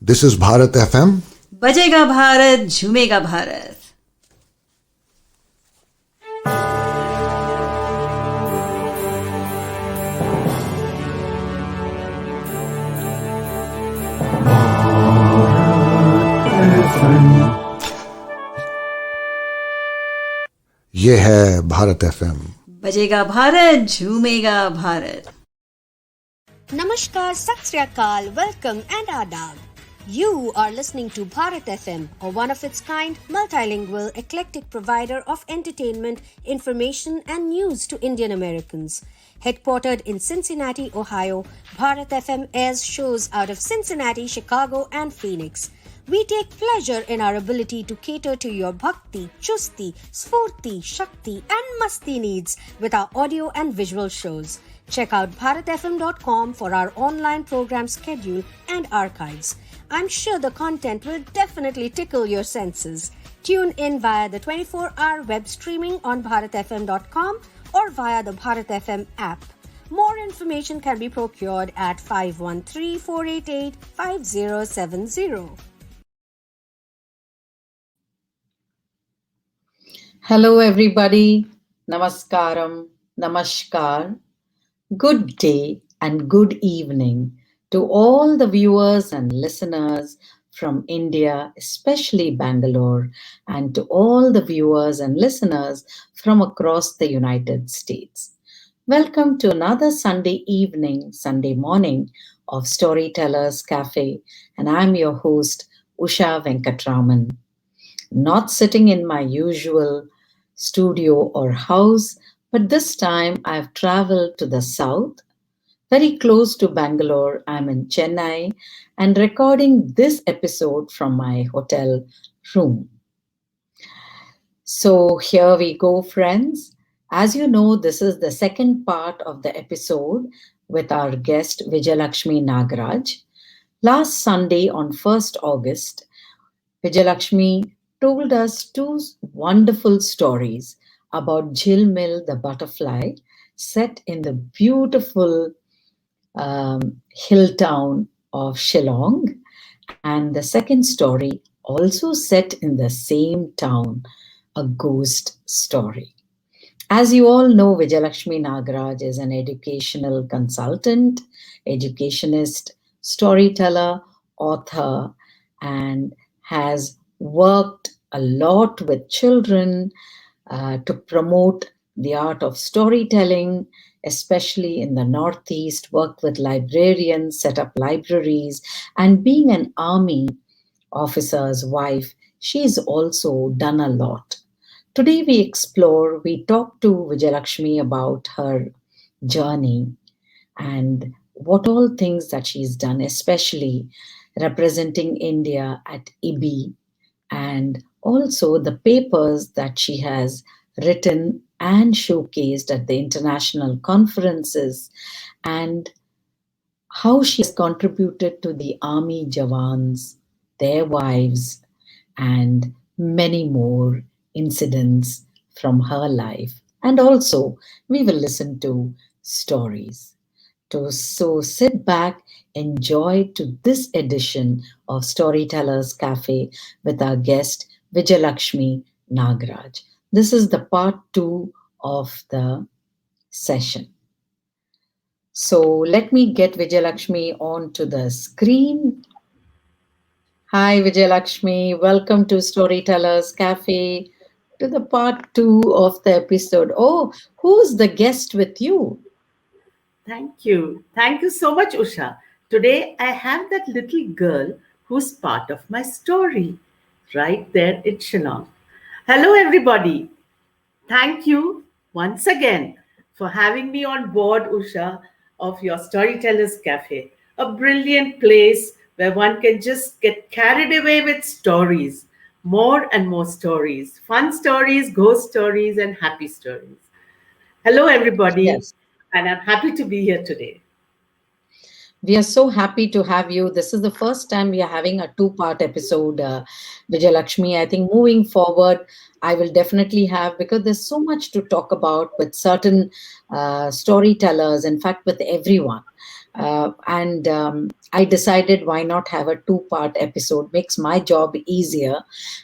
This is Bharat FM. बजेगा भारत, झूमेगा भारत. ये है भारत FM. बजेगा Bharat, झूमेगा Bharat. Namaskar, Sat Sri Akal, welcome and adab. You are listening to Bharat FM, a one-of-its-kind, multilingual, eclectic provider of entertainment, information and news to Indian Americans. Headquartered in Cincinnati, Ohio, Bharat FM airs shows out of Cincinnati, Chicago and Phoenix. We take pleasure in our ability to cater to your bhakti, chusti, sfurti, shakti and masti needs with our audio and visual shows. Check out bharatfm.com for our online program schedule and archives. I'm sure the content will definitely tickle your senses. Tune in via the 24-hour web streaming on bharatfm.com or via the Bharat FM app. More information can be procured at 513-488-5070. Hello everybody, Namaskaram, Namaskar. Good day and good evening to all the viewers and listeners from India, especially Bangalore, and to all the viewers and listeners from across the United States. Welcome to another Sunday evening, Sunday morning of Storytellers Cafe, and I'm your host, Usha Venkatraman. Not sitting in my usual studio or house, but this time I've traveled to the south, very close to Bangalore. I'm in Chennai and recording this episode from my hotel room. So here we go, friends. As you know, this is the second part of the episode with our guest Vijaylakshmi Nagaraj. Last Sunday on 1st August, Vijaylakshmi told us two wonderful stories about Jhilmil the butterfly set in the beautiful hill town of Shillong, and the second story also set in the same town, a ghost story. As you all know, Vijaylakshmi Nagaraj is an educational consultant, educationist, storyteller, author, and has worked a lot with children to promote the art of storytelling, especially in the Northeast, worked with librarians, set up libraries, and being an army officer's wife, she's also done a lot. Today we talk to Vijaylakshmi about her journey and what all things that she's done, especially representing India at IBI, and also the papers that she has written and showcased at the international conferences, and how she has contributed to the army Jawans, their wives, and many more incidents from her life. And also, we will listen to stories. So sit back, enjoy to this edition of Storytellers Cafe with our guest Vijaylakshmi Nagaraj. This is the part 2 of the session. So let me get Vijaylakshmi onto the screen. Hi Vijaylakshmi, welcome to Storytellers Cafe, to the part 2 of the episode. Oh, who's the guest with you? Thank you. Thank you so much, Usha. Today, I have that little girl who's part of my story right there in Shillong. Hello, everybody. Thank you once again for having me on board, Usha, of your Storytellers Cafe, a brilliant place where one can just get carried away with stories, more and more stories, fun stories, ghost stories, and happy stories. Hello, everybody. Yes. And I'm happy to be here today. We are so happy to have you. This is the first time we are having a 2-part episode, Vijaylakshmi. I think moving forward, I will definitely have, because there's so much to talk about with certain storytellers, in fact, with everyone. And I decided why not have a two-part episode, makes my job easier,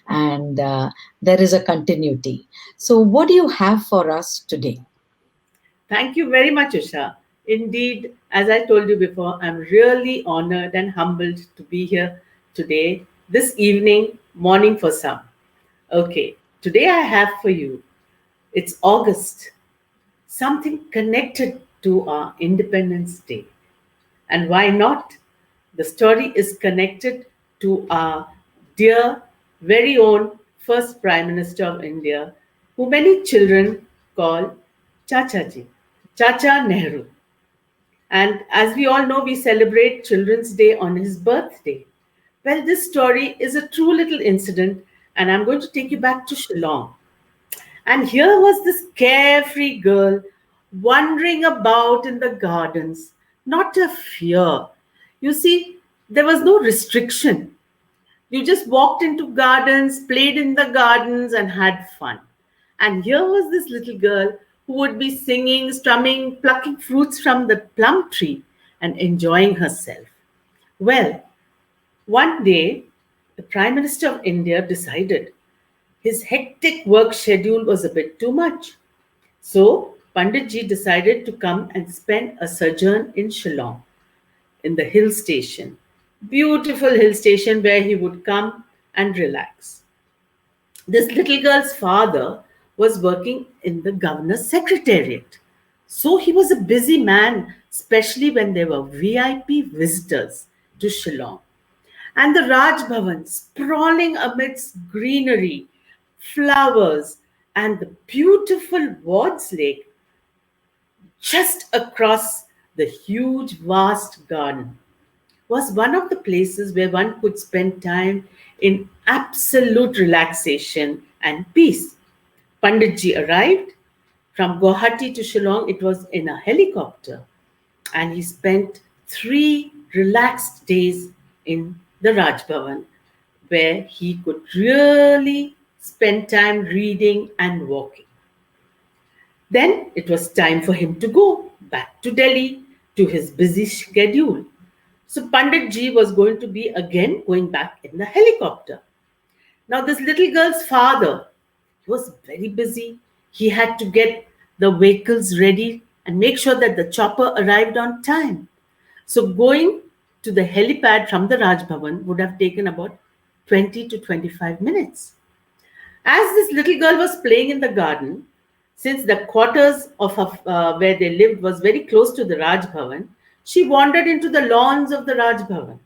and there is a continuity. So, what do you have for us today? Thank you very much, Usha. Indeed, as I told you before, I'm really honored and humbled to be here today, this evening, morning for some. Okay, today I have for you, it's August, something connected to our Independence Day. And why not? The story is connected to our dear, very own first Prime Minister of India, who many children call Chacha Ji, Chacha Nehru. And as we all know, we celebrate Children's Day on his birthday. Well, this story is a true little incident, and I'm going to take you back to Shillong. And here was this carefree girl wandering about in the gardens, not a fear. You see, there was no restriction. You just walked into gardens, played in the gardens, and had fun. And here was this little girl who would be singing, strumming, plucking fruits from the plum tree and enjoying herself. Well, one day, the Prime Minister of India decided his hectic work schedule was a bit too much. So, Panditji decided to come and spend a sojourn in Shillong, in the hill station. Beautiful hill station where he would come and relax. This little girl's father was working in the governor's secretariat. So he was a busy man, especially when there were VIP visitors to Shillong. And the Raj Bhavan, sprawling amidst greenery, flowers, and the beautiful Wards Lake just across the huge, vast garden, was one of the places where one could spend time in absolute relaxation and peace. Panditji arrived from Guwahati to Shillong. It was in a helicopter, and he spent 3 relaxed days in the Raj Bhavan, where he could really spend time reading and walking. Then it was time for him to go back to Delhi to his busy schedule. So Pandit Ji was going to be again going back in the helicopter. Now, this little girl's father, he was very busy. He had to get the vehicles ready and make sure that the chopper arrived on time. So going to the helipad from the Raj Bhavan would have taken about 20 to 25 minutes. As this little girl was playing in the garden, since the quarters of where they lived was very close to the Raj Bhavan, she wandered into the lawns of the Raj Bhavan,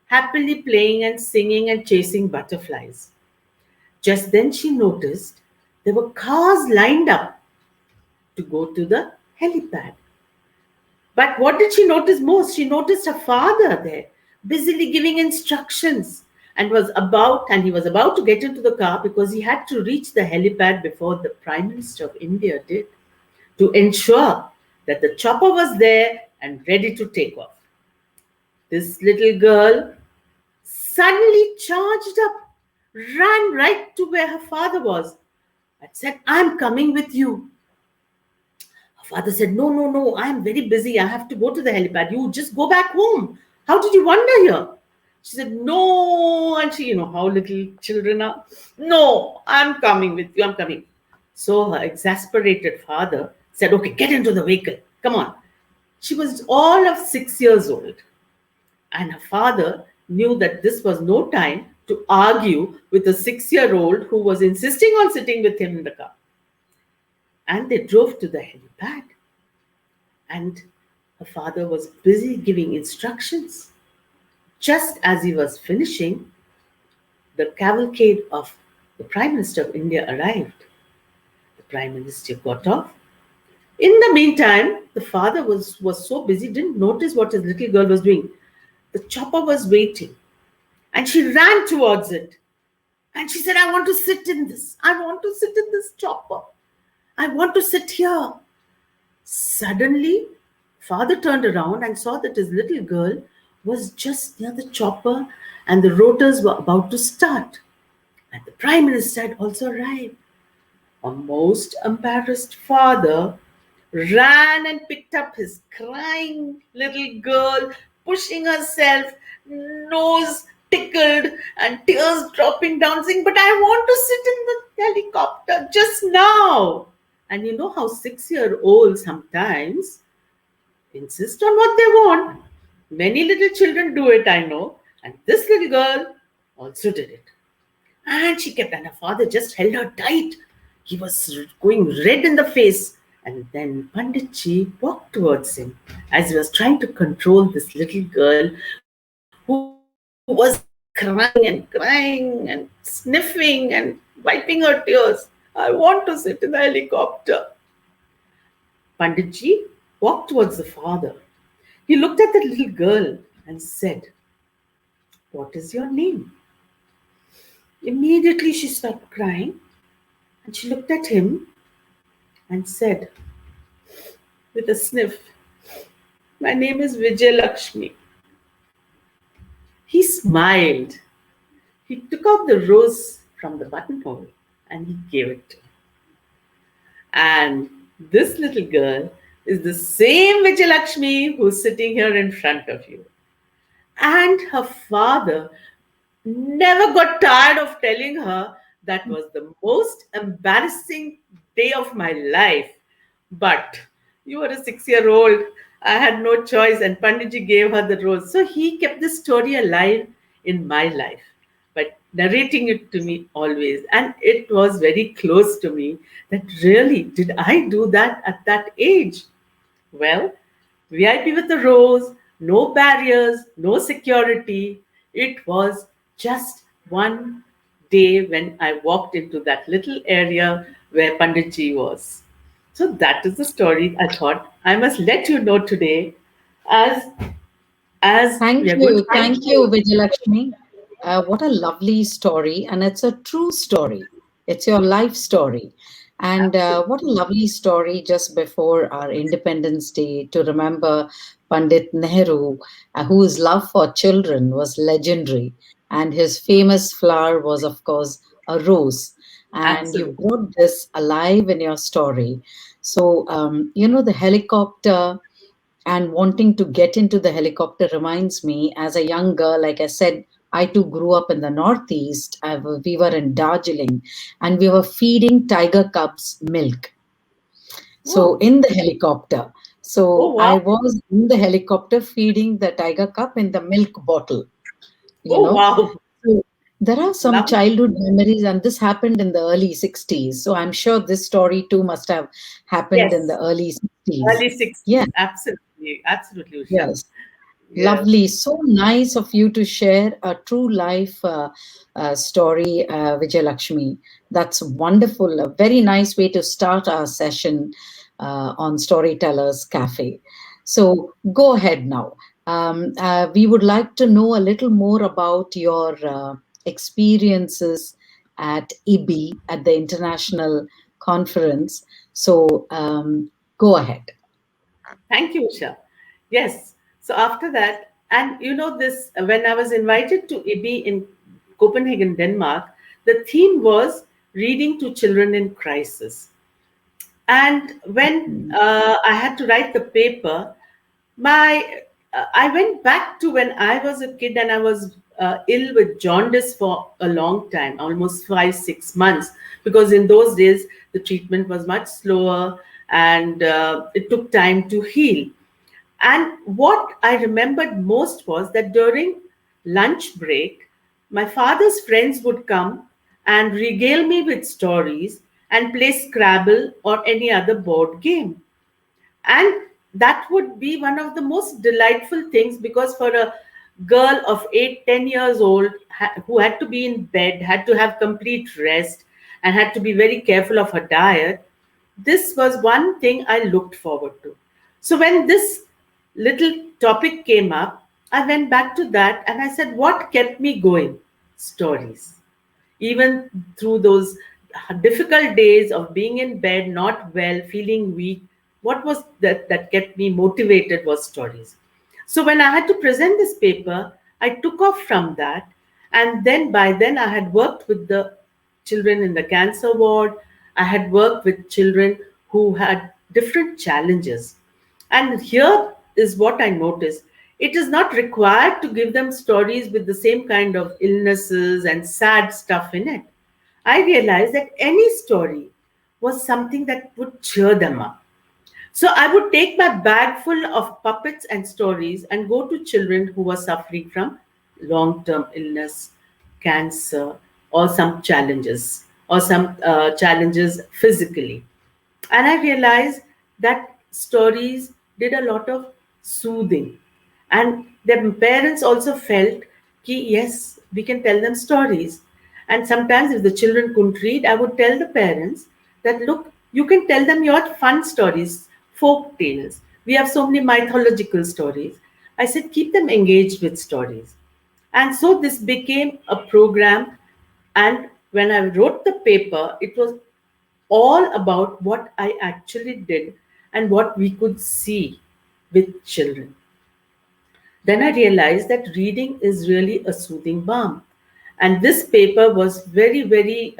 happily playing and singing and chasing butterflies. Just then she noticed there were cars lined up to go to the helipad. But what did she notice most? She noticed her father there, busily giving instructions, and he was about to get into the car because he had to reach the helipad before the Prime Minister of India did, to ensure that the chopper was there and ready to take off. This little girl suddenly charged up, ran right to where her father was, and said, "I'm coming with you." Her father said, "No, no, no, I'm very busy. I have to go to the helipad. You just go back home. How did you wander here?" She said, "No." And she, how little children are. "No, I'm coming with you. I'm coming." So her exasperated father said, "Okay, get into the vehicle. Come on." She was all of 6 years old. And her father knew that this was no time to argue with a 6-year-old who was insisting on sitting with him in the car. And they drove to the helipad. And her father was busy giving instructions. Just as he was finishing, the cavalcade of the Prime Minister of India arrived. The Prime Minister got off. In the meantime, the father was so busy, didn't notice what his little girl was doing. The chopper was waiting, and she ran towards it. And she said, "I want to sit in this. I want to sit in this chopper. I want to sit here." Suddenly, father turned around and saw that his little girl was just near the chopper and the rotors were about to start. And the Prime Minister had also arrived. A most embarrassed father ran and picked up his crying little girl, pushing herself, nose tickled and tears dropping down, saying, "But I want to sit in the helicopter just now." And you know how 6-year-olds sometimes insist on what they want. Many little children do it, I know. And this little girl also did it. And she kept, and her father just held her tight. He was going red in the face. And then Panditji walked towards him as he was trying to control this little girl who was crying and sniffing and wiping her tears. "I want to sit in the helicopter." Panditji walked towards the father. He looked at the little girl and said, "What is your name?" Immediately she stopped crying and she looked at him and said, with a sniff, "My name is Vijaylakshmi." He smiled. He took out the rose from the buttonhole and he gave it to her. And this little girl is the same Vijaylakshmi who's sitting here in front of you. And her father never got tired of telling her that was the most embarrassing day of my life. But you were a 6-year-old. I had no choice, and Panditji gave her the rose. So he kept the story alive in my life, but narrating it to me always. And it was very close to me that really, did I do that at that age? Well, VIP with a rose, no barriers, no security. It was just one day when I walked into that little area where Panditji was. So that is the story I thought I must let you know today, as we are going to Thank you, Vijaylakshmi. What a lovely story, and it's a true story. It's your life story. And what a lovely story just before our Independence Day to remember Pandit Nehru, whose love for children was legendary. And his famous flower was, of course, a rose. And you absolutely. brought this alive in your story. So, the helicopter and wanting to get into the helicopter reminds me, as a young girl, like I said, I too grew up in the Northeast. We were in Darjeeling and we were feeding tiger cubs milk. So Oh, in the helicopter. oh So wow. I was in the helicopter feeding the tiger cub in the milk bottle, you Oh know. wow. So there are some Love. childhood memories, and this happened in the early 60s. So I'm sure this story too must have happened in the Yes. early 60s. Early Yeah, 60s. Absolutely. Absolutely, Usha. yes. Yes. Lovely. So nice of you to share a true life story, Vijay. That's wonderful. A very nice way to start our session on Storytellers Cafe. So go ahead now. We would like to know a little more about your experiences at IBI, at the International Conference. So go ahead. Thank you, Usha. Yes. So after that, and you know this, when I was invited to IBI in Copenhagen, Denmark, the theme was reading to children in crisis. And when Mm. I had to write the paper, my I went back to when I was a kid and I was ill with jaundice for a long time, almost 5-6 months, because in those days the treatment was much slower and it took time to heal. And what I remembered most was that during lunch break, my father's friends would come and regale me with stories and play Scrabble or any other board game. And that would be one of the most delightful things, because for a girl of 8-10 years old who had to be in bed, had to have complete rest, and had to be very careful of her diet, this was one thing I looked forward to. So when this little topic came up, I went back to that and I said, what kept me going? Stories. Even through those difficult days of being in bed, not well, feeling weak, what was that kept me motivated was stories. So when I had to present this paper, I took off from that. And then by then I had worked with the children in the cancer ward. I had worked with children who had different challenges. And here is what I noticed: it is not required to give them stories with the same kind of illnesses and sad stuff in it. I realized that any story was something that would cheer them up. So I would take my bag full of puppets and stories and go to children who were suffering from long term illness, cancer, or some challenges, or some challenges physically. And I realized that stories did a lot of soothing. And their parents also felt ki, yes, we can tell them stories. And sometimes, if the children couldn't read, I would tell the parents that, look, you can tell them your fun stories, folk tales. We have so many mythological stories. I said, keep them engaged with stories. And so this became a program. And when I wrote the paper, it was all about what I actually did and what we could see with children. Then I realized that reading is really a soothing balm. And this paper was very, very,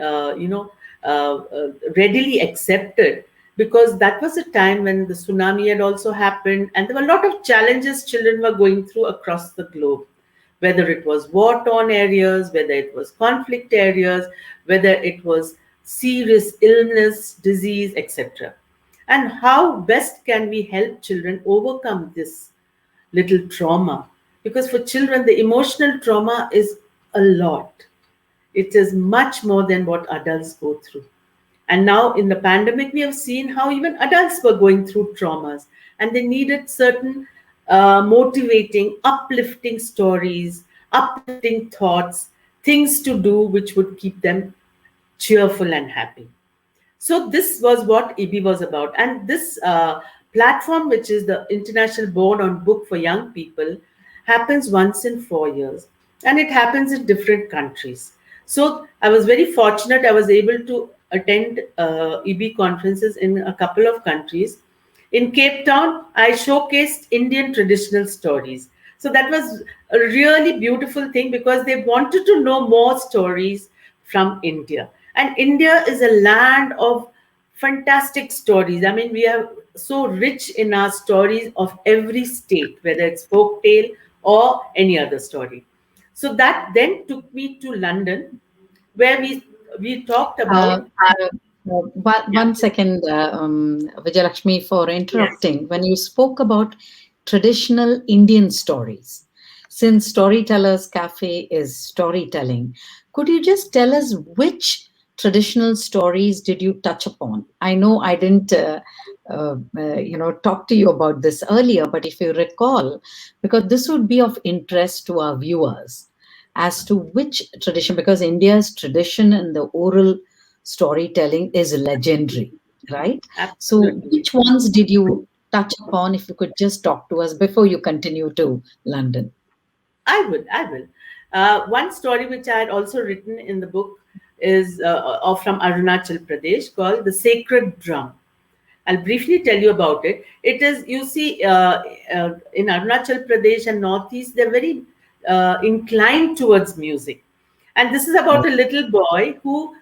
readily accepted, because that was a time when the tsunami had also happened, and there were a lot of challenges children were going through across the globe, whether it was war-torn areas, whether it was conflict areas, whether it was serious illness, disease, etc. And how best can we help children overcome this little trauma? Because for children, the emotional trauma is a lot. It is much more than what adults go through. And now in the pandemic, we have seen how even adults were going through traumas, and they needed certain motivating, uplifting stories, uplifting thoughts, things to do which would keep them cheerful and happy. So this was what IBI was about. And this platform, which is the International Board on Book for Young People, happens once in 4 years. And it happens in different countries. So I was very fortunate. I was able to attend IBI conferences in a couple of countries. In Cape Town, I showcased Indian traditional stories. So that was a really beautiful thing, because they wanted to know more stories from India. And India is a land of fantastic stories. I mean, we are so rich in our stories of every state, whether it's folk tale or any other story. So that then took me to London, where we talked Uh, about. uh, one second, Vijaylakshmi, for Yes. interrupting. When you spoke about traditional Indian stories, since Storytellers Cafe is storytelling, could you just tell us which traditional stories did you touch upon? I know I didn't, talk to you about this earlier, but if you recall, because this would be of interest to our viewers as to which tradition, because India's tradition in the oral storytelling is legendary, right? So, Absolutely. which ones did you touch upon? If you could just talk to us before you continue to London. I will. One story which I had also written in the book is from Arunachal Pradesh, called The Sacred Drum. I'll briefly tell you about it. It is, you see, in Arunachal Pradesh and Northeast, they're very inclined towards music. And this is about a little boy who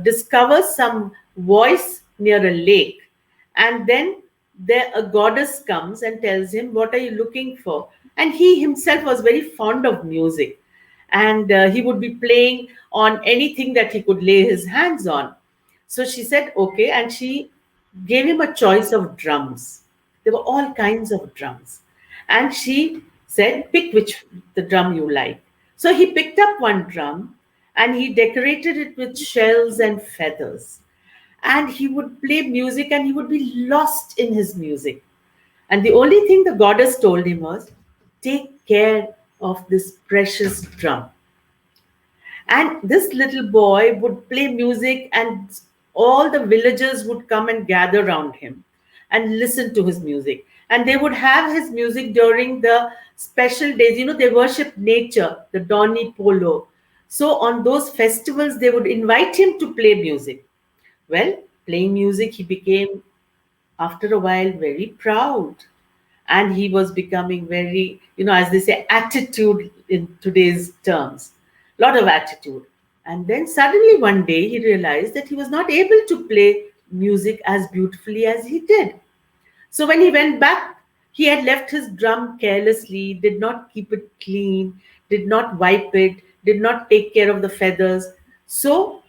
discovers some voice near a lake. And then there a goddess comes and tells him, what are you looking for? And he himself was very fond of music. And he would be playing on anything that he could lay his hands on. So she said, okay. And she gave him a choice of drums. There were all kinds of drums. And she said, pick which the drum you like. So he picked up one drum and he decorated it with shells and feathers. And he would play music and he would be lost in his music. And the only thing the goddess told him was, take care of this precious drum. And this little boy would play music, and all the villagers would come and gather around him and listen to his music. And they would have his music during the special days. You know, they worship nature, the Doni Polo. So on those festivals, they would invite him to play music. Well, playing music, he became, after a while, very proud. And he was becoming very, as they say, attitude in today's terms, lot of attitude. And then suddenly one day he realized that he was not able to play music as beautifully as he did. So when he went back, he had left his drum carelessly, did not keep it clean, did not wipe it, did not take care of the feathers. So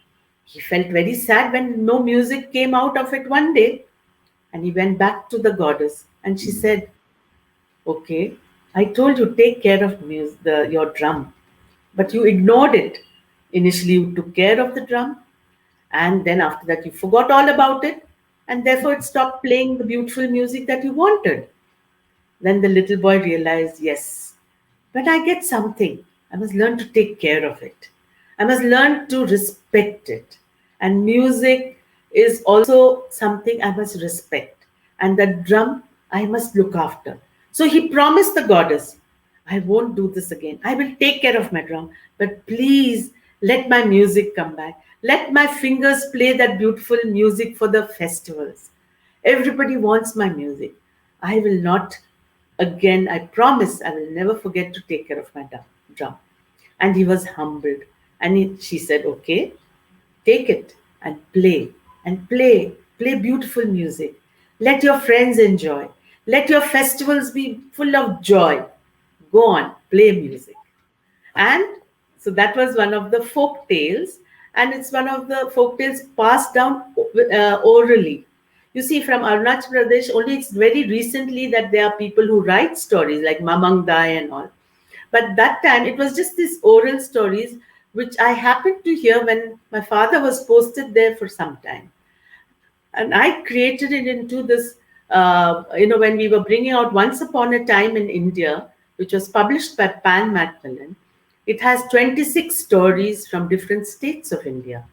he felt very sad when no music came out of it one day. And he went back to the goddess and she said, okay, I told you take care of your drum, but you ignored it. Initially, you took care of the drum, and then after that, you forgot all about it, and therefore it stopped playing the beautiful music that you wanted. Then the little boy realized, yes, when I get something, I must learn to take care of it. I must learn to respect it. And music is also something I must respect. And the drum, I must look after. So he promised the goddess, I won't do this again. I will take care of my drum. But please let my music come back. Let my fingers play that beautiful music for the festivals. Everybody wants my music. I will not, again, I promise I will never forget to take care of my drum. And he was humbled. And she said, okay, take it and play beautiful music. Let your friends enjoy. Let your festivals be full of joy. Go on, play music. And so that was one of the folk tales, and it's one of the folk tales passed down orally. You see, from Arunachal Pradesh, only it's very recently that there are people who write stories like Mamang Dai and all. But that time, it was just these oral stories which I happened to hear when my father was posted there for some time. And I created it into this, when we were bringing out Once Upon a Time in India, which was published by Pan Macmillan. It has 26 stories from different states of India.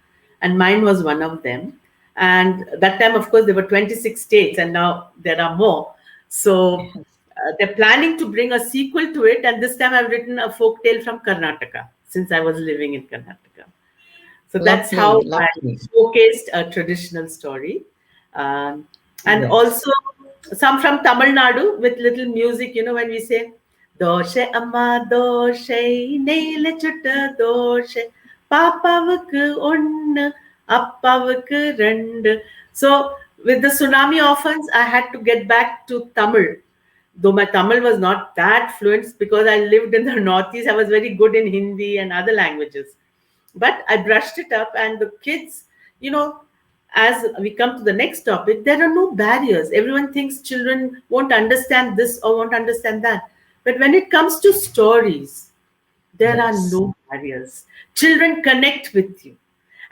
And mine was one of them. And that time, of course, there were 26 states, and now there are more. So they're planning to bring a sequel to it. And this time I've written a folk tale from Karnataka, since I was living in Karnataka. So that's how I showcased a traditional story. And also some from Tamil Nadu with little music, when we say, Doshe amma doshe, neile chutta doshe, papavukku onnu, appavukku rendu. So with the Tsunami orphans, I had to get back to Tamil. Though my Tamil was not that fluent because I lived in the Northeast, I was very good in Hindi and other languages. But I brushed it up, and the kids, as we come to the next topic, there are no barriers. Everyone thinks children won't understand this or won't understand that. But when it comes to stories, there are no barriers. Children connect with you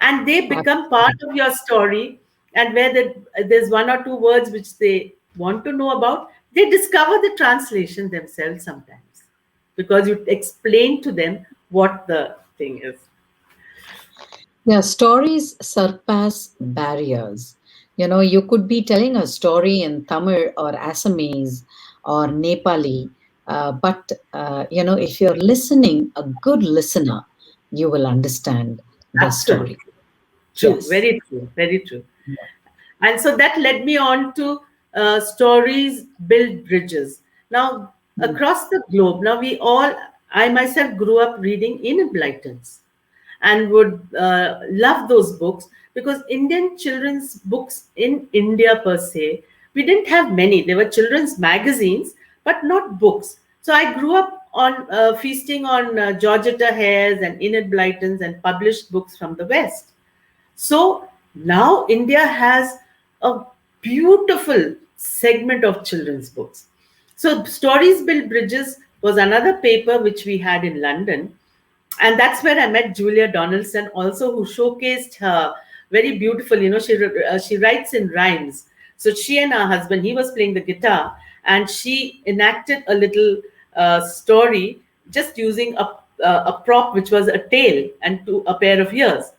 and they become part of your story. And where there's one or two words which they want to know about, they discover the translation themselves sometimes because you explain to them what the thing is. Yeah, stories surpass barriers. You could be telling a story in Tamil or Assamese or Nepali, but if you're listening, a good listener, you will understand the story. True, yes. Very true, very true. Yeah. And so that led me on to stories build bridges. Now, across the globe, I myself grew up reading Enid Blyton's and would love those books because Indian children's books in India per se, we didn't have many. There were children's magazines, but not books. So I grew up on feasting on Georgetta Hare's and Enid Blyton's and published books from the West. So now India has a beautiful segment of children's books. So Stories Build Bridges was another paper which we had in London. And that's where I met Julia Donaldson also, who showcased her very beautiful, she writes in rhymes. So she and her husband, he was playing the guitar and she enacted a little story just using a prop, which was a tail and a pair of ears.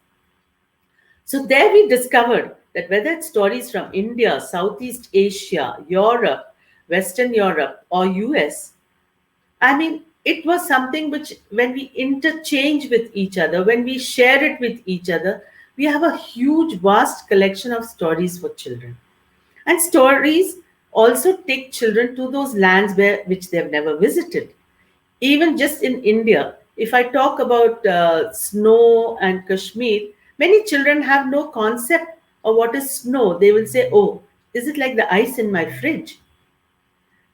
So there we discovered that whether it's stories from India, Southeast Asia, Europe, Western Europe, or US, it was something which, when we interchange with each other, when we share it with each other, we have a huge, vast collection of stories for children. And stories also take children to those lands which they've never visited. Even just in India, if I talk about snow and Kashmir, many children have no concept or what is snow, they will say, oh, is it like the ice in my fridge?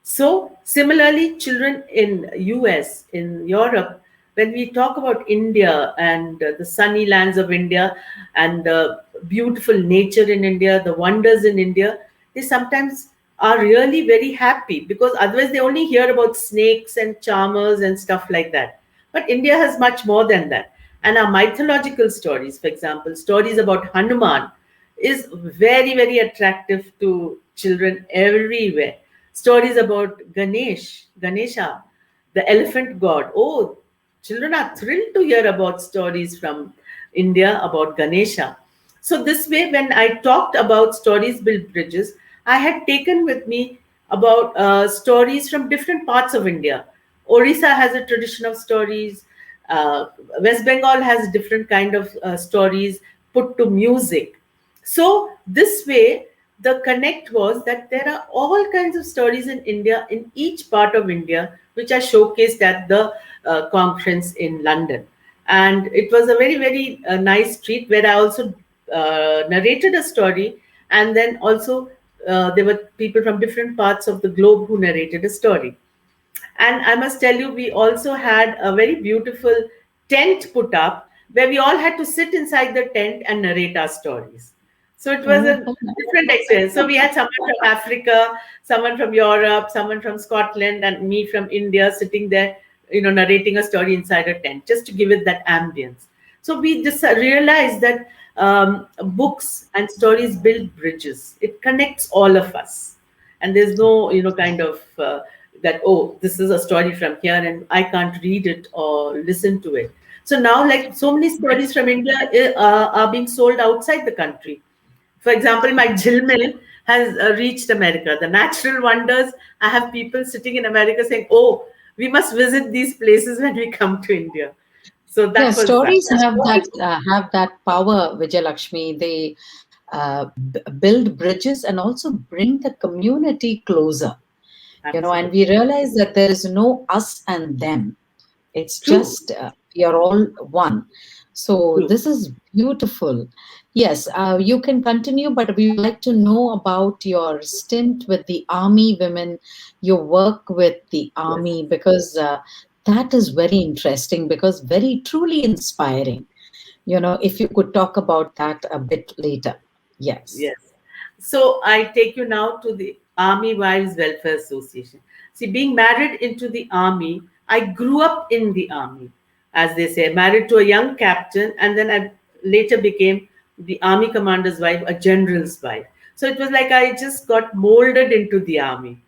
So similarly, children in US, in Europe, when we talk about India and the sunny lands of India and the beautiful nature in India, the wonders in India, they sometimes are really very happy, because otherwise they only hear about snakes and charmers and stuff like that. But India has much more than that. And our mythological stories, for example, stories about Hanuman, is very, very attractive to children everywhere. Stories about Ganesha, the elephant god. Oh, children are thrilled to hear about stories from India about Ganesha. So, this way, when I talked about stories build bridges, I had taken with me about stories from different parts of India. Orissa has a tradition of stories. Uh, West Bengal has different kind of stories put to music. So this way, the connect was that there are all kinds of stories in India, in each part of India, which are showcased at the conference in London. And it was a very, very nice treat, where I also narrated a story, and then also there were people from different parts of the globe who narrated a story. And I must tell you, we also had a very beautiful tent put up, where we all had to sit inside the tent and narrate our stories. So it was a Oh, different experience. So we had someone from Africa, someone from Europe, someone from Scotland, and me from India sitting there, narrating a story inside a tent, just to give it that ambience. So we just realized that books and stories build bridges. It connects all of us, and there's no kind of that, oh, this is a story from here and I can't read it or listen to it. So now, like, so many stories from India are being sold outside the country. For example, my Jilmil has reached America. The natural wonders, I have people sitting in America saying, oh, we must visit these places when we come to India. So yeah, that was that. stories have that power, Vijaylakshmi. They build bridges and also bring the community closer. And Absolutely we realize that there is no us and them. It's true. just we are all one. So True. this is beautiful. Yes, you can continue, but we would like to know about your stint with the army women, your work with the Yes. army, because that is very interesting, because very truly inspiring. If you could talk about that a bit later. Yes. Yes. So I take you now to the Army Wives Welfare Association. See, being married into the army, I grew up in the army, as they say, married to a young captain, and then I later became the army commander's wife, a general's wife. So it was like I just got molded into the army.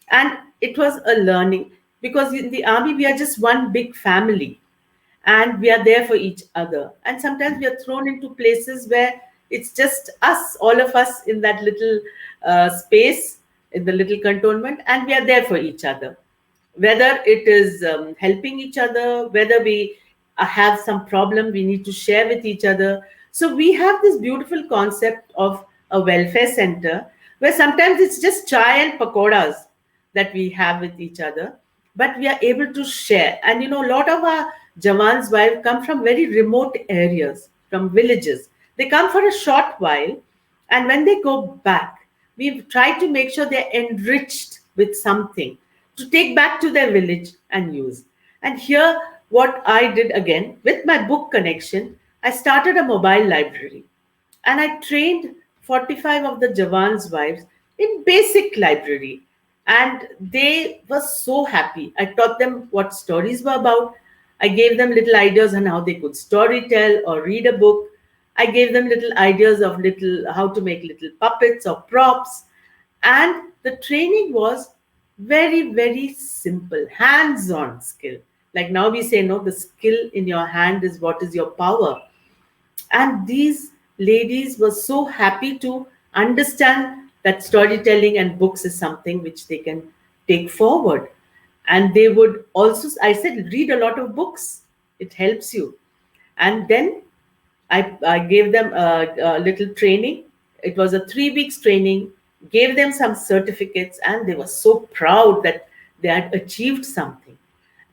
And it was a learning, because in the army, we are just one big family, and we are there for each other. And sometimes we are thrown into places where it's just us, all of us in that little space, in the little cantonment, and we are there for each other. Whether it is helping each other, whether we have some problem we need to share with each other. So we have this beautiful concept of a welfare center, where sometimes it's just chai and pakoras that we have with each other, but we are able to share. And a lot of our Jawan's wives come from very remote areas, from villages. They come for a short while, and when they go back, we've tried to make sure they're enriched with something to take back to their village and use. And here, what I did again with my book connection, I started a mobile library, and I trained 45 of the Jawan's wives in basic library. And they were so happy. I taught them what stories were about. I gave them little ideas on how they could story tell or read a book. I gave them little ideas of little how to make little puppets or props. And the training was very, very simple, hands-on skill. Like now we say, no, the skill in your hand is what is your power. And these ladies were so happy to understand that storytelling and books is something which they can take forward. And they would also, I said, read a lot of books, it helps you. And then I gave them a little training. It was a 3 weeks training, gave them some certificates, and they were so proud that they had achieved something.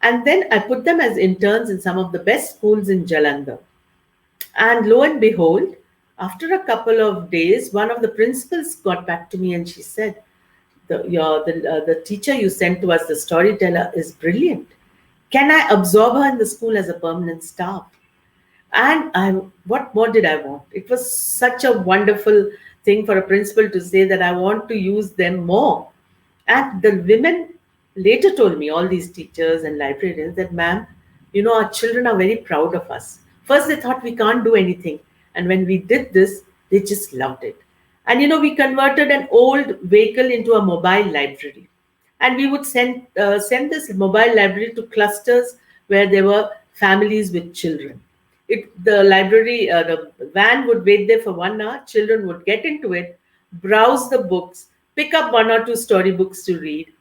And then I put them as interns in some of the best schools in Jalandhar. And lo and behold, After a couple of days, one of the principals got back to me and she said, the teacher you sent to us, the storyteller, is brilliant. Can I absorb her in the school as a permanent staff? And what more did I want? It was such a wonderful thing for a principal to say that I want to use them more. And the women later told me, all these teachers and librarians, that ma'am, our children are very proud of us. First, they thought we can't do anything. And when we did this, they just loved it. And we converted an old vehicle into a mobile library. And we would send this mobile library to clusters where there were families with children. The van would wait there for 1 hour. Children would get into it, browse the books, pick up one or two storybooks to read,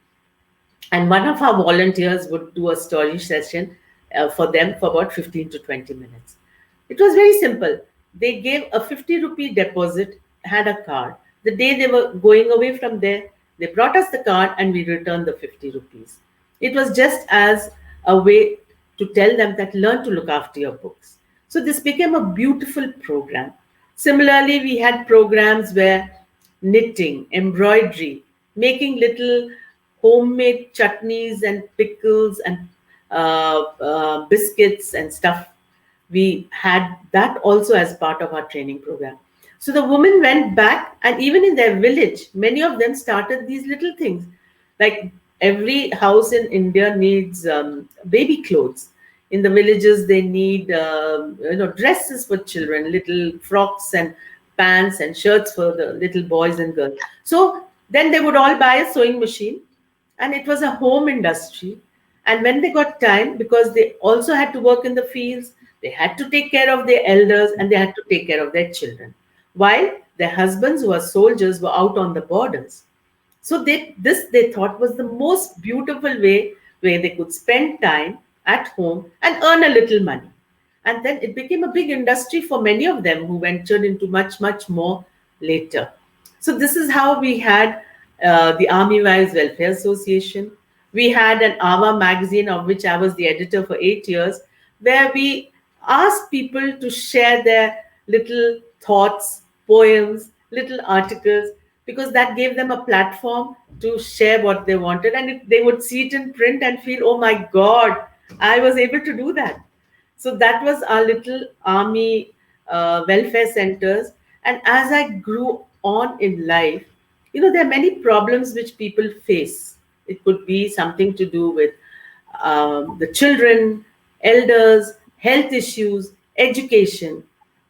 and one of our volunteers would do a story session for them for about 15 to 20 minutes. It was very simple. They gave a 50 rupee deposit, had a card. The day they were going away from there, they brought us the card and we returned the 50 rupees. It was just as a way to tell them that learn to look after your books. So this became a beautiful program. Similarly, we had programs where knitting, embroidery, making little homemade chutneys and pickles and biscuits and stuff. We had that also as part of our training program. So the women went back, and even in their village, many of them started these little things. Like every house in India needs baby clothes. In the villages, they need dresses for children, little frocks and pants and shirts for the little boys and girls. So then they would all buy a sewing machine, and it was a home industry. And when they got time, because they also had to work in the fields, they had to take care of their elders and they had to take care of their children, while their husbands, who were soldiers, were out on the borders. So they thought was the most beautiful way where they could spend time at home and earn a little money. And then it became a big industry for many of them who ventured into much, much more later. So this is how we had the Army Wives Welfare Association. We had an AWA magazine, of which I was the editor for 8 years, where we asked people to share their little thoughts, poems, little articles, because that gave them a platform to share what they wanted. And they would see it in print and feel, oh my God, I was able to do that. So that was our little army welfare centers. And as I grew on in life, there are many problems which people face. It could be something to do with the children, elders, health issues, education.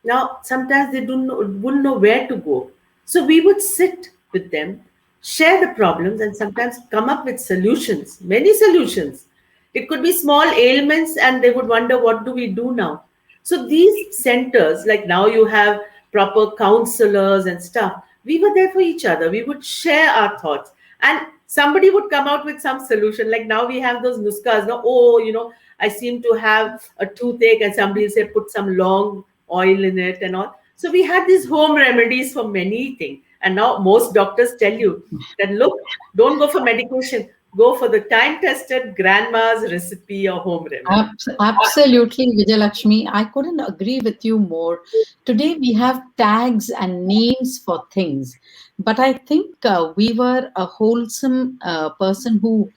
Now, sometimes they wouldn't know where to go. So we would sit with them, share the problems, and sometimes come up with solutions, many solutions. It could be small ailments, and they would wonder, what do we do now? So these centers, like now you have proper counselors and stuff, we were there for each other. We would share our thoughts, and somebody would come out with some solution. Like now we have those nuskas. I seem to have a toothache, and somebody will say, put some long oil in it and all. So we had these home remedies for many things. And now most doctors tell you that, look, don't go for medication. Go for the time-tested grandma's recipe or home remedy. Absolutely, Vijaylakshmi. I couldn't agree with you more. Today we have tags and names for things. But I think we were a wholesome person who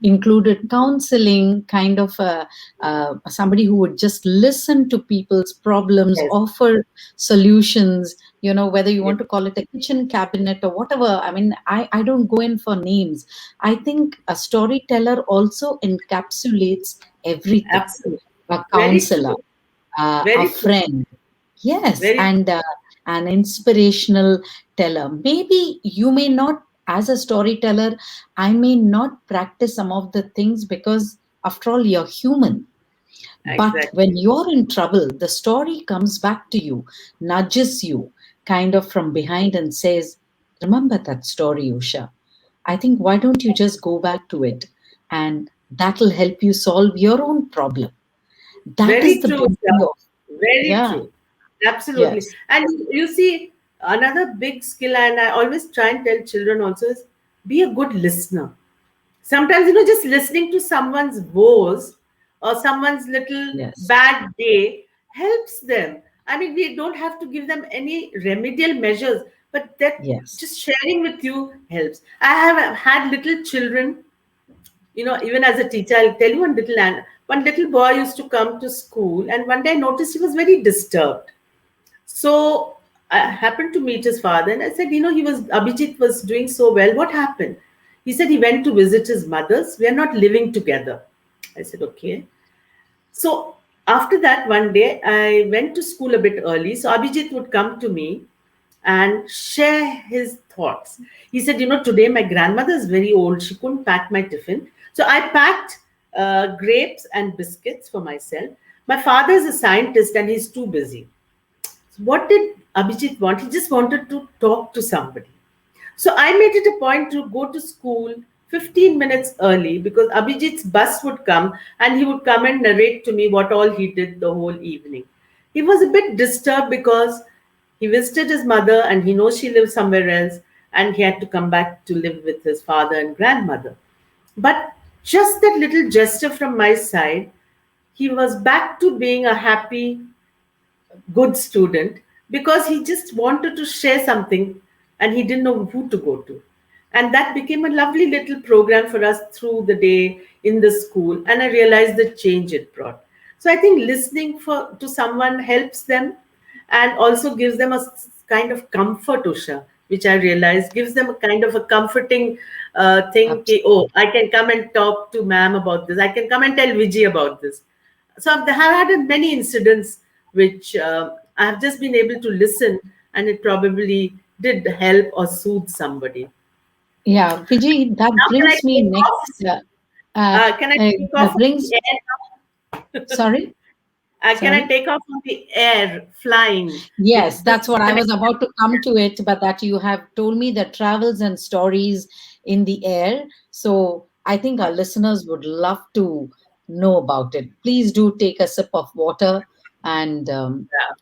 included counseling, kind of somebody who would just listen to people's problems, Yes. offer solutions, whether you want to call it a kitchen cabinet or whatever. I mean, I don't go in for names. I think a storyteller also encapsulates everything. Absolutely. A Very counselor, true. a Very true. friend. Yes, Very and an inspirational teller. Maybe you may not, as a storyteller, I may not practice some of the things because, after all, you're human. But Exactly. when you're in trouble, the story comes back to you, nudges you kind of from behind and says, remember that story, Usha. I think, why don't you just go back to it? And that'll help you solve your own problem. That is Very the true, beauty sir. of, Very yeah, true. Absolutely. yes, And you see, another big skill, and I always try and tell children also, is be a good listener. Sometimes, just listening to someone's woes or someone's little yes. bad day helps them. I mean, we don't have to give them any remedial measures, but that Yes. just sharing with you helps. I have had little children, even as a teacher, I'll tell you one little boy used to come to school, and one day I noticed he was very disturbed. So I happened to meet his father, and I said, Abhijit was doing so well. What happened? He said he went to visit his mother's. We are not living together. I said, okay. So after that, one day I went to school a bit early. So Abhijit would come to me and share his thoughts. He said, today my grandmother is very old. She couldn't pack my tiffin. So I packed grapes and biscuits for myself. My father is a scientist and he's too busy. So what did Abhijit want? He just wanted to talk to somebody. So I made it a point to go to school 15 minutes early because Abhijit's bus would come and he would come and narrate to me what all he did the whole evening. He was a bit disturbed because he visited his mother and he knows she lives somewhere else and he had to come back to live with his father and grandmother. But just that little gesture from my side, he was back to being a happy, good student because he just wanted to share something and he didn't know who to go to. And that became a lovely little program for us through the day in the school. And I realized the change it brought. So I think listening to someone helps them and also gives them a kind of comfort, Usha, which I realized gives them a kind of a comforting thing. Oh, I can come and talk to ma'am about this. I can come and tell Vijay about this. So I've had many incidents which I have just been able to listen, and it probably did help or soothe somebody. Yeah, Vijay, that Now, can I brings me take off? next. Can I take off That on brings. the air? Sorry, Can I sorry. take off on the air, flying? Yes, With this that's what I was about to come to it, but that you have told me the travels and stories in the air. So I think our listeners would love to know about it. Please do take a sip of water, and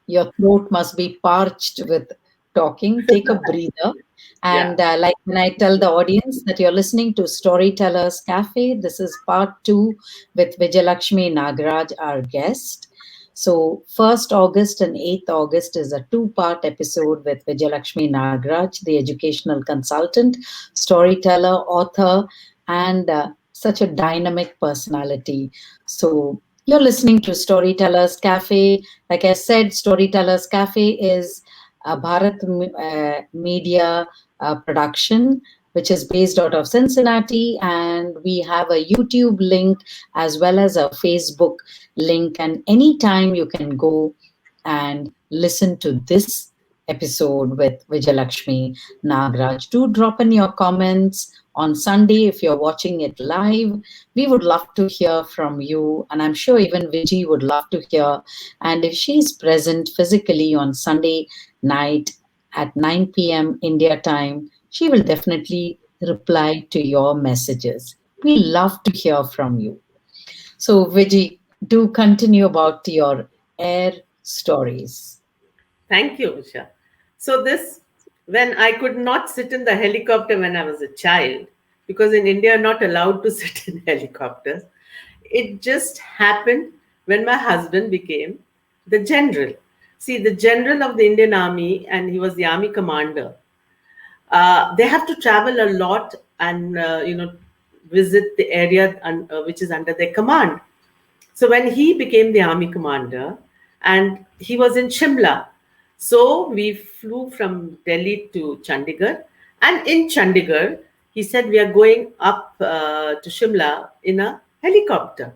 your throat must be parched with talking. Take a breather. yeah. And like when I tell the audience that you're listening to Storytellers Cafe, this is part two with Vijaylakshmi Nagaraj, our guest. So, 1st August and 8th August is a two-part episode with Vijaylakshmi Nagaraj, the educational consultant, storyteller, author, and such a dynamic personality. So, you're listening to Storytellers Cafe. Like I said, Storytellers Cafe is a Media production, which is based out of Cincinnati, and we have a YouTube link as well as a Facebook link. And anytime you can go and listen to this episode with Vijaylakshmi Nagaraj. Do drop in your comments on Sunday if you're watching it live. We would love to hear from you, and I'm sure even Vijay would love to hear. And if she's present physically on Sunday night at 9 p.m. India time, she will definitely reply to your messages. We love to hear from you. So, Vijay, do continue about your air stories. Thank you, Usha. So when I could not sit in the helicopter when I was a child, because in India are not allowed to sit in helicopters, it just happened when my husband became the general. See, the general of the Indian Army, and he was the army commander. They have to travel a lot and visit the area which is under their command. So when he became the army commander, and he was in Shimla, so we flew from Delhi to Chandigarh, and in Chandigarh, he said we are going up to Shimla in a helicopter.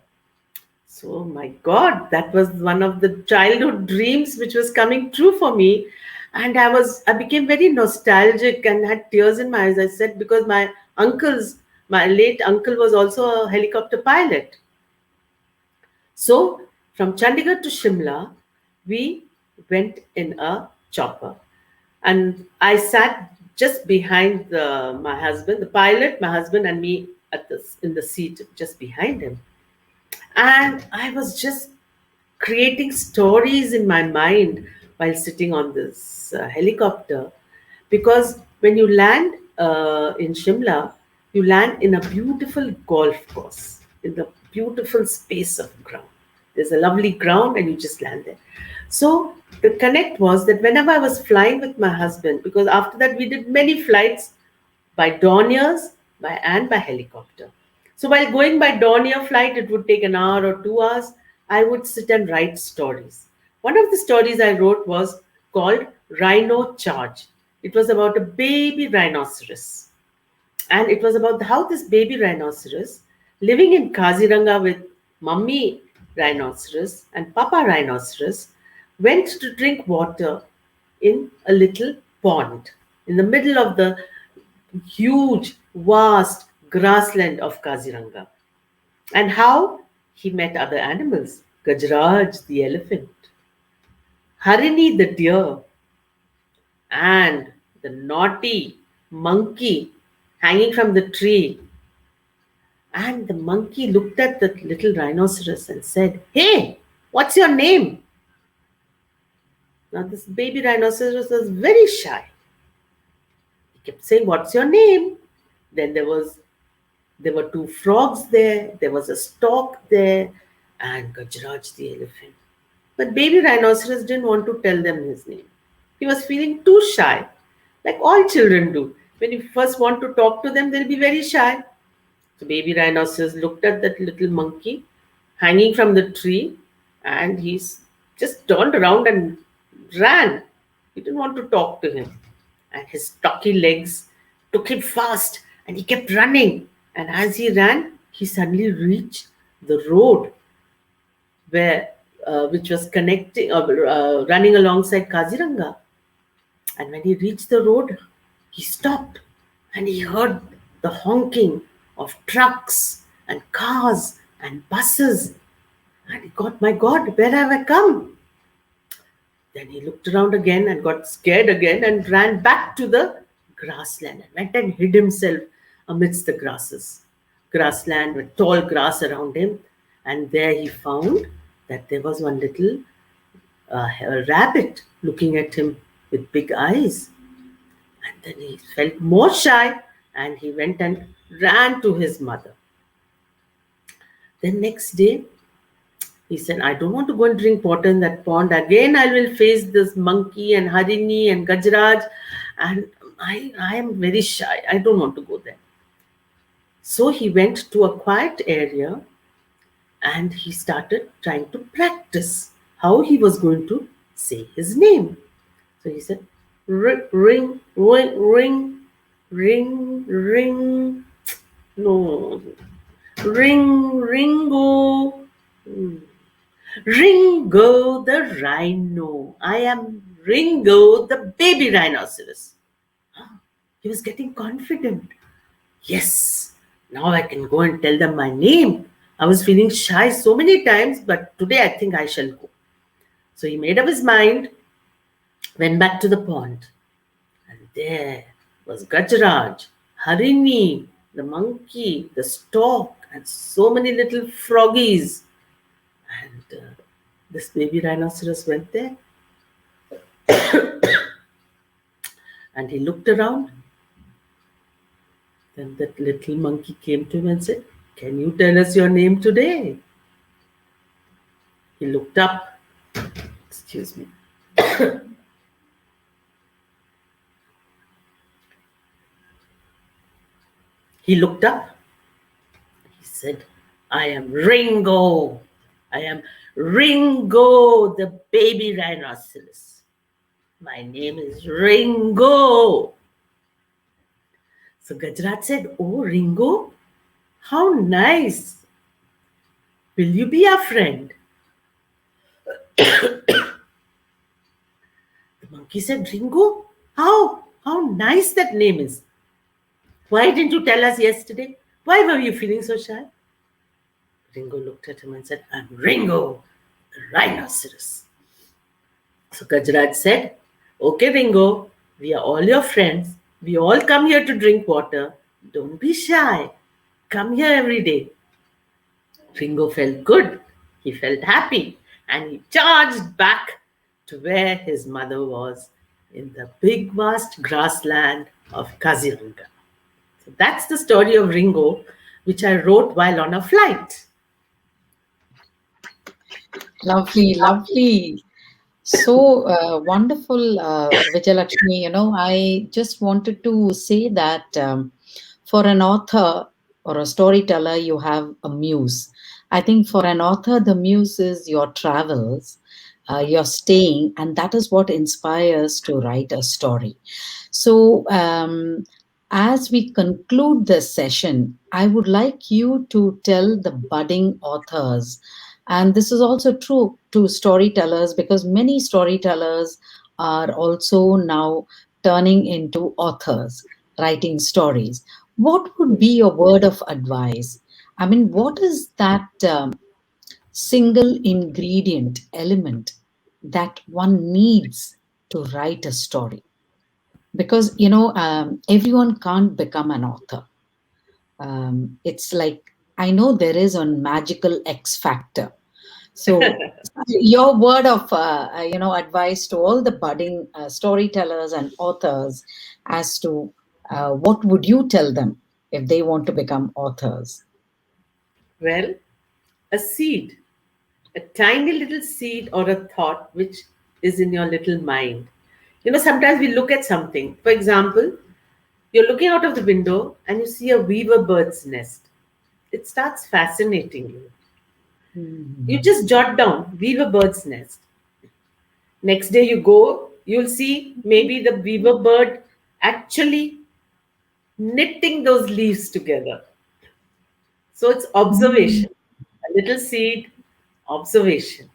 So my God, that was one of the childhood dreams which was coming true for me. And I became very nostalgic and had tears in my eyes. I said, because my late uncle was also a helicopter pilot. So from Chandigarh to Shimla, we went in a chopper. And I sat just behind my husband, the pilot, my husband, and me in the seat just behind him. And I was just creating stories in my mind while sitting on this helicopter. Because when you land in Shimla, you land in a beautiful golf course, in the beautiful space of ground. There's a lovely ground and you just land there. So the connect was that whenever I was flying with my husband, because after that we did many flights by Dorniers and by helicopter. So while going by Dornier flight, it would take an hour or 2 hours. I would sit and write stories. One of the stories I wrote was called Rhino Charge. It was about a baby rhinoceros. And it was about how this baby rhinoceros living in Kaziranga with mummy rhinoceros and papa rhinoceros went to drink water in a little pond in the middle of the huge, vast grassland of Kaziranga. And how he met other animals. Gajraj the elephant, Harini the deer, and the naughty monkey hanging from the tree. And the monkey looked at the little rhinoceros and said, "Hey, what's your name?" Now this baby rhinoceros was very shy. He kept saying, "What's your name?" Then there were two frogs there, there was a stork there, and Gajraj the elephant. But baby rhinoceros didn't want to tell them his name. He was feeling too shy, like all children do. When you first want to talk to them, they'll be very shy. So baby rhinoceros looked at that little monkey hanging from the tree, and he just turned around and ran. He didn't want to talk to him. And his stocky legs took him fast, and he kept running. And as he ran, he suddenly reached the road which was connecting, running alongside Kaziranga. And when he reached the road, he stopped and he heard the honking of trucks and cars and buses. And he thought, "My God, where have I come?" Then he looked around again and got scared again and ran back to the grassland and went and hid himself amidst the grassland with tall grass around him. And there he found that there was one little rabbit looking at him with big eyes. And then he felt more shy and he went and ran to his mother. Then next day, he said, "I don't want to go and drink water in that pond. Again, I will face this monkey and Harini and Gajraj, and I am very shy. I don't want to go there." So he went to a quiet area and he started trying to practice how he was going to say his name. So he said, "Ring, ring, ring, ring, ring, no, ring, Ringo. Ringo the rhino. I am Ringo the baby rhinoceros." He was getting confident. Yes, now I can go and tell them my name. I was feeling shy so many times, but today I think I shall go. So he made up his mind, went back to the pond. And there was Gajraj, Harini, the monkey, the stork, and so many little froggies. And this baby rhinoceros went there. And he looked around. Then that little monkey came to him and said, "Can you tell us your name today?" He looked up. Excuse me. He looked up. He said, "I am Ringo. I am Ringo, the baby rhinoceros. My name is Ringo." So Gajraj said, "Oh, Ringo, how nice. Will you be our friend?" The monkey said, "Ringo, how nice that name is. Why didn't you tell us yesterday? Why were you feeling so shy?" Ringo looked at him and said, "I'm Ringo, the rhinoceros." So Gajraj said, "Okay, Ringo, we are all your friends. We all come here to drink water. Don't be shy. Come here every day." Ringo felt good. He felt happy. And he charged back to where his mother was in the big, vast grassland of Kaziranga. So that's the story of Ringo, which I wrote while on a flight. Lovely, lovely. So wonderful, Vijaylakshmi. I just wanted to say that for an author or a storyteller, you have a muse. I think for an author, the muse is your travels, your staying, and that is what inspires to write a story. So, as we conclude this session, I would like you to tell the budding authors, and this is also true to storytellers because many storytellers are also now turning into authors, writing stories. What would be your word of advice? I mean, what is that single ingredient element that one needs to write a story? Because everyone can't become an author. It's like, I know there is a magical X factor. So your word of advice to all the budding storytellers and authors as to what would you tell them if they want to become authors? Well, a seed, a tiny little seed or a thought which is in your little mind. Sometimes we look at something. For example, you're looking out of the window and you see a weaver bird's nest. It starts fascinating you. You Mhm. just jot down weaver bird's nest. Next day you go, you'll see maybe the weaver bird actually knitting those leaves together. So it's Mm. observation, a little seed, observation.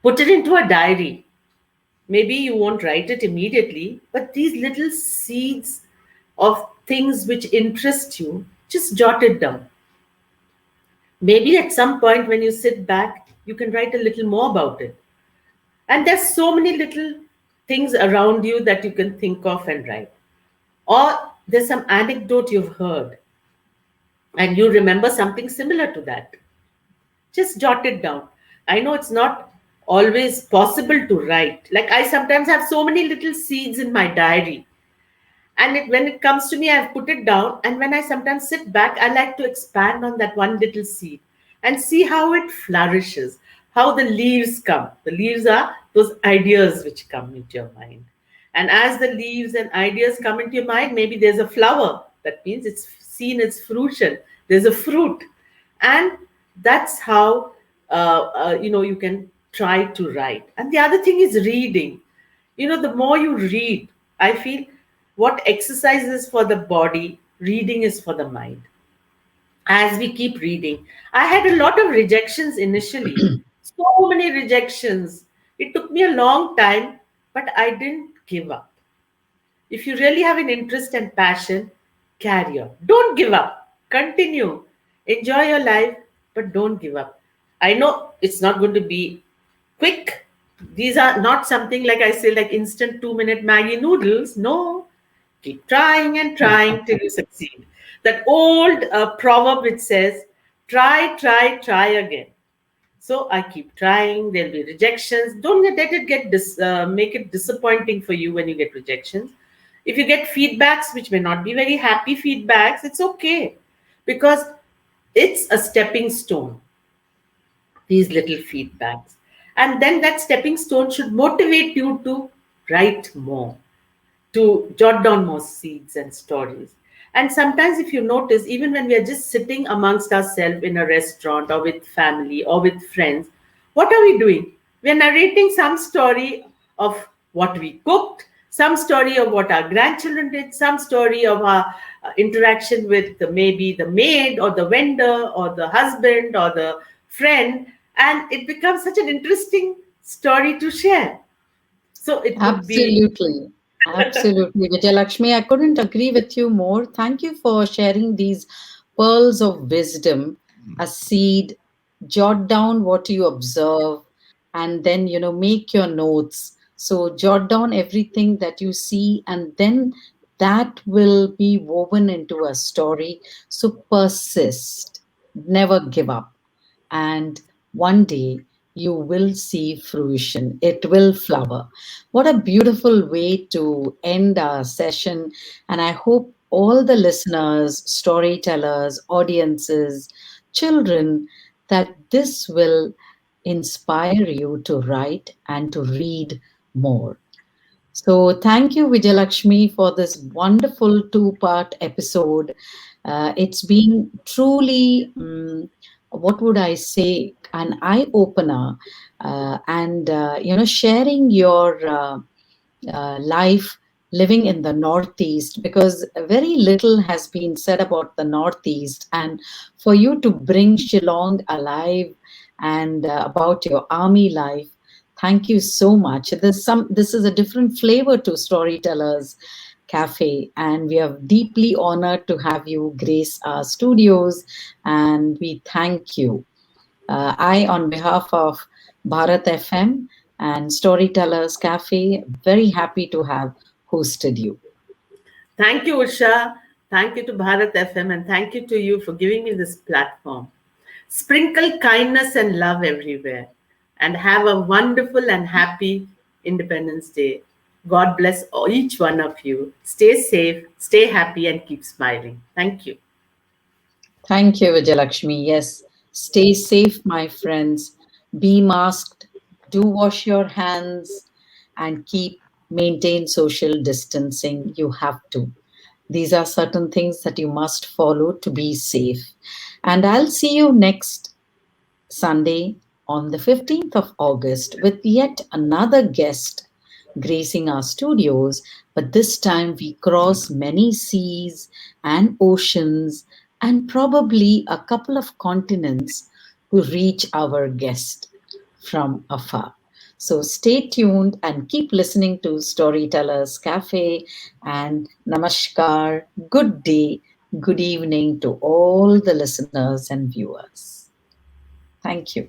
Put it into a diary. Maybe you won't write it immediately, but these little seeds of things which interest you, just jot it down. Maybe at some point when you sit back, you can write a little more about it. And there's so many little things around you that you can think of and write. Or there's some anecdote you've heard and you remember something similar to that. Just jot it down. I know it's not always possible to write. Like I sometimes have so many little seeds in my diary. And when it comes to me, I've put it down. And when I sometimes sit back, I like to expand on that one little seed and see how it flourishes, how the leaves come. The leaves are those ideas which come into your mind. And as the leaves and ideas come into your mind, maybe there's a flower. That means it's seen its fruition. There's a fruit. And that's how you can try to write. And the other thing is reading. The more you read, I feel what exercise is for the body, reading is for the mind. As we keep reading, I had a lot of rejections initially, so many rejections. It took me a long time, but I didn't give up. If you really have an interest and passion, carry on. Don't give up. Continue. Enjoy your life, but don't give up. I know it's not going to be quick. These are not something like I say, like instant 2-minute Maggie noodles. No, keep trying and trying till you succeed. That old proverb which says, try, try, try again. So I keep trying. There'll be rejections. Don't let it make it disappointing for you when you get rejections. If you get feedbacks which may not be very happy feedbacks, it's okay because it's a stepping stone. These little feedbacks, and then that stepping stone should motivate you to write more, to jot down more seeds and stories. And sometimes, if you notice, even when we are just sitting amongst ourselves in a restaurant or with family or with friends, what are we doing? We are narrating some story of what we cooked, some story of what our grandchildren did, some story of our interaction with maybe the maid or the vendor or the husband or the friend. And it becomes such an interesting story to share. So it could be. Absolutely. Absolutely. Vijayalakshmi, I couldn't agree with you more. Thank you for sharing these pearls of wisdom, a seed, jot down what you observe, and then, make your notes. So, jot down everything that you see, and then that will be woven into a story. So, persist, never give up. And one day you will see fruition, it will flower. What a beautiful way to end our session. And I hope all the listeners, storytellers, audiences, children, that this will inspire you to write and to read more. So thank you, Vijaylakshmi, for this wonderful two-part episode. It's been truly, what would I say, an eye-opener, and sharing your life living in the Northeast, because very little has been said about the Northeast, and for you to bring Shillong alive and about your army life. Thank you so much. This is a different flavor to Storytellers Cafe, and we are deeply honored to have you grace our studios, and we thank you. On behalf of Bharat FM and Storytellers Cafe, very happy to have hosted you. Thank you, Usha. Thank you to Bharat FM, and thank you to you for giving me this platform. Sprinkle kindness and love everywhere, and have a wonderful and happy Independence Day. God bless each one of you. Stay safe, stay happy, and keep smiling. Thank you. Thank you, Vijaylakshmi. Yes, stay safe, my friends. Be masked, do wash your hands, and maintain social distancing. You have to. These are certain things that you must follow to be safe. And I'll see you next Sunday on the 15th of August with yet another guest gracing our studios. But this time we cross many seas and oceans and probably a couple of continents to reach our guest from afar. So stay tuned and keep listening to Storytellers Cafe. And namaskar, good day, good evening to all the listeners and viewers. Thank you.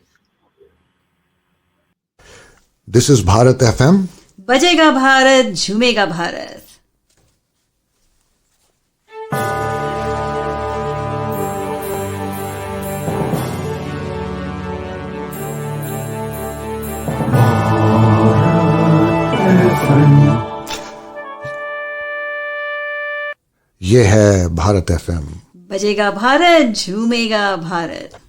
This is Bharat FM. बजेगा भारत झूमेगा भारत. ये है Bharat FM. बजेगा भारत झूमेगा भारत.